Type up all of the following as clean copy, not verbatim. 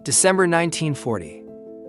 December 1940.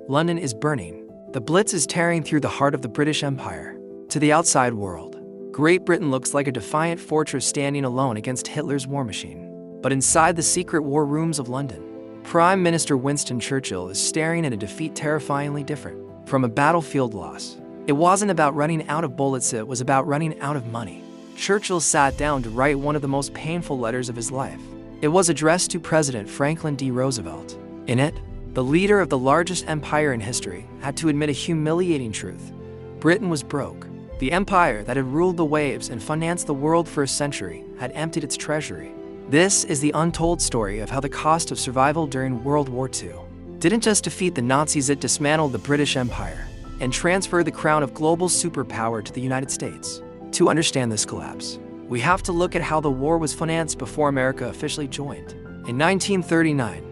London is burning. The Blitz is tearing through the heart of the British Empire. To the outside world, Great Britain looks like a defiant fortress standing alone against Hitler's war machine. But inside the secret war rooms of London, Prime Minister Winston Churchill is staring at a defeat terrifyingly different from a battlefield loss. It wasn't about running out of bullets, it was about running out of money. Churchill sat down to write one of the most painful letters of his life. It was addressed to President Franklin D. Roosevelt. In it, the leader of the largest empire in history had to admit a humiliating truth. Britain was broke. The empire that had ruled the waves and financed the world for a century had emptied its treasury. This is the untold story of how the cost of survival during World War II didn't just defeat the Nazis, it dismantled the British Empire and transferred the crown of global superpower to the United States. To understand this collapse, we have to look at how the war was financed before America officially joined. In 1939,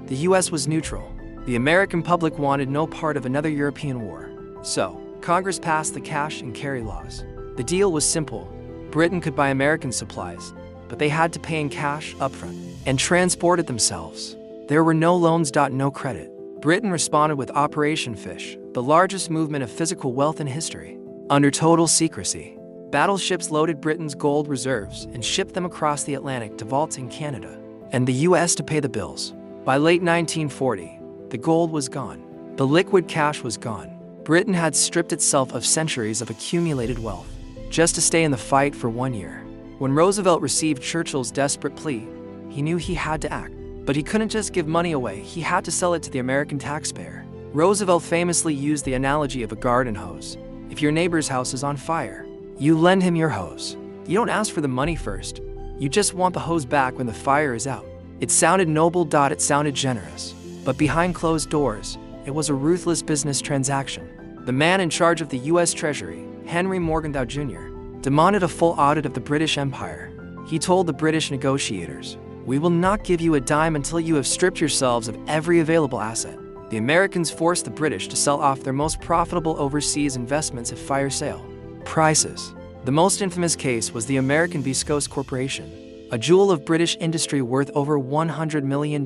the US was neutral. The American public wanted no part of another European war. So, Congress passed the cash and carry laws. The deal was simple. Britain could buy American supplies, but they had to pay in cash upfront and transport it themselves. There were no loans, no credit. Britain responded with Operation Fish, the largest movement of physical wealth in history. Under total secrecy, battleships loaded Britain's gold reserves and shipped them across the Atlantic to vaults in Canada, and the US to pay the bills. By late 1940, the gold was gone. The liquid cash was gone. Britain had stripped itself of centuries of accumulated wealth just to stay in the fight for 1 year. When Roosevelt received Churchill's desperate plea, he knew he had to act. But he couldn't just give money away, he had to sell it to the American taxpayer. Roosevelt famously used the analogy of a garden hose. If your neighbor's house is on fire, you lend him your hose. You don't ask for the money first. You just want the hose back when the fire is out. It sounded noble, it sounded generous. But behind closed doors, it was a ruthless business transaction. The man in charge of the US Treasury, Henry Morgenthau Jr., demanded a full audit of the British Empire. He told the British negotiators, "We will not give you a dime until you have stripped yourselves of every available asset." The Americans forced the British to sell off their most profitable overseas investments at fire sale prices. The most infamous case was the American Viscose Corporation, a jewel of British industry worth over $100 million.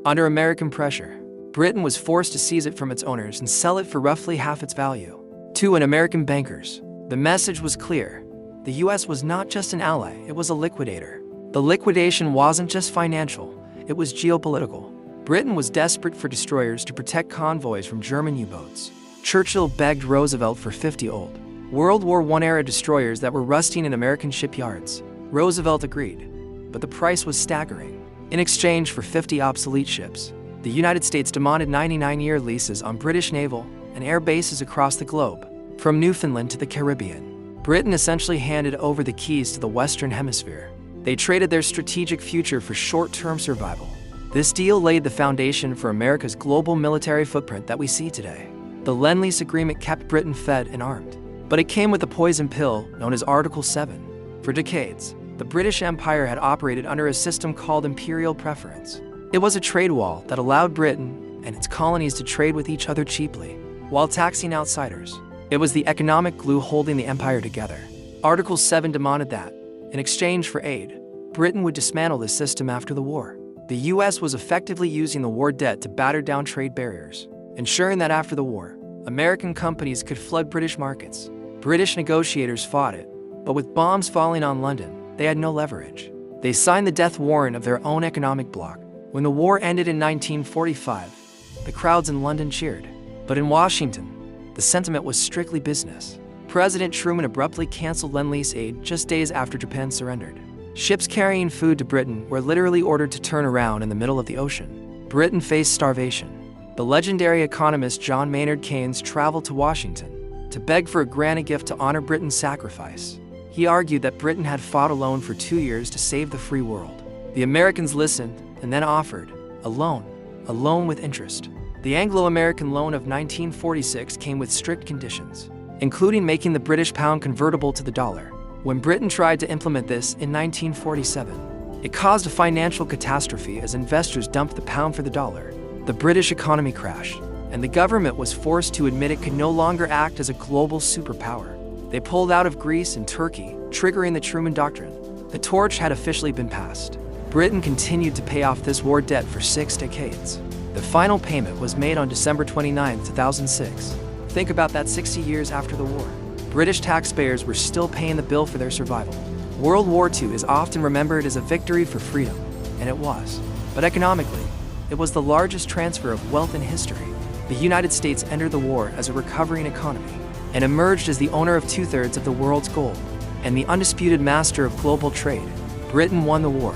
Under American pressure, Britain was forced to seize it from its owners and sell it for roughly half its value to an American bankers. The message was clear. The US was not just an ally, it was a liquidator. The liquidation wasn't just financial, it was geopolitical. Britain was desperate for destroyers to protect convoys from German U-boats. Churchill begged Roosevelt for 50 old World War I-era destroyers that were rusting in American shipyards. Roosevelt agreed, but the price was staggering. In exchange for 50 obsolete ships, the United States demanded 99-year leases on British naval and air bases across the globe, from Newfoundland to the Caribbean. Britain essentially handed over the keys to the Western Hemisphere. They traded their strategic future for short-term survival. This deal laid the foundation for America's global military footprint that we see today. The Lend-Lease Agreement kept Britain fed and armed, but it came with a poison pill known as Article 7. For decades, the British Empire had operated under a system called imperial preference. It was a trade wall that allowed Britain and its colonies to trade with each other cheaply, while taxing outsiders. It was the economic glue holding the empire together. Article 7 demanded that, in exchange for aid, Britain would dismantle this system after the war. The US was effectively using the war debt to batter down trade barriers, ensuring that after the war, American companies could flood British markets. British negotiators fought it, but with bombs falling on London, they had no leverage. They signed the death warrant of their own economic bloc. When the war ended in 1945, the crowds in London cheered. But in Washington, the sentiment was strictly business. President Truman abruptly canceled Lend-Lease aid just days after Japan surrendered. Ships carrying food to Britain were literally ordered to turn around in the middle of the ocean. Britain faced starvation. The legendary economist John Maynard Keynes traveled to Washington to beg for a granted gift to honor Britain's sacrifice. He argued that Britain had fought alone for 2 years to save the free world. The Americans listened and then offered a loan with interest. The Anglo-American Loan of 1946 came with strict conditions, including making the British pound convertible to the dollar. When Britain tried to implement this in 1947, it caused a financial catastrophe as investors dumped the pound for the dollar. The British economy crashed, and the government was forced to admit it could no longer act as a global superpower. They pulled out of Greece and Turkey, triggering the Truman Doctrine. The torch had officially been passed. Britain continued to pay off this war debt for 6 decades. The final payment was made on December 29, 2006. Think about that 60 years after the war. British taxpayers were still paying the bill for their survival. World War II is often remembered as a victory for freedom, and it was. But economically, it was the largest transfer of wealth in history. The United States entered the war as a recovering economy and emerged as the owner of 2/3 of the world's gold and the undisputed master of global trade. Britain won the war,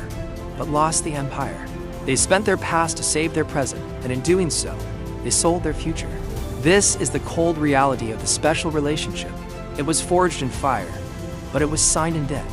but lost the empire. They spent their past to save their present, and in doing so, they sold their future. This is the cold reality of the special relationship. It was forged in fire, but it was signed in debt.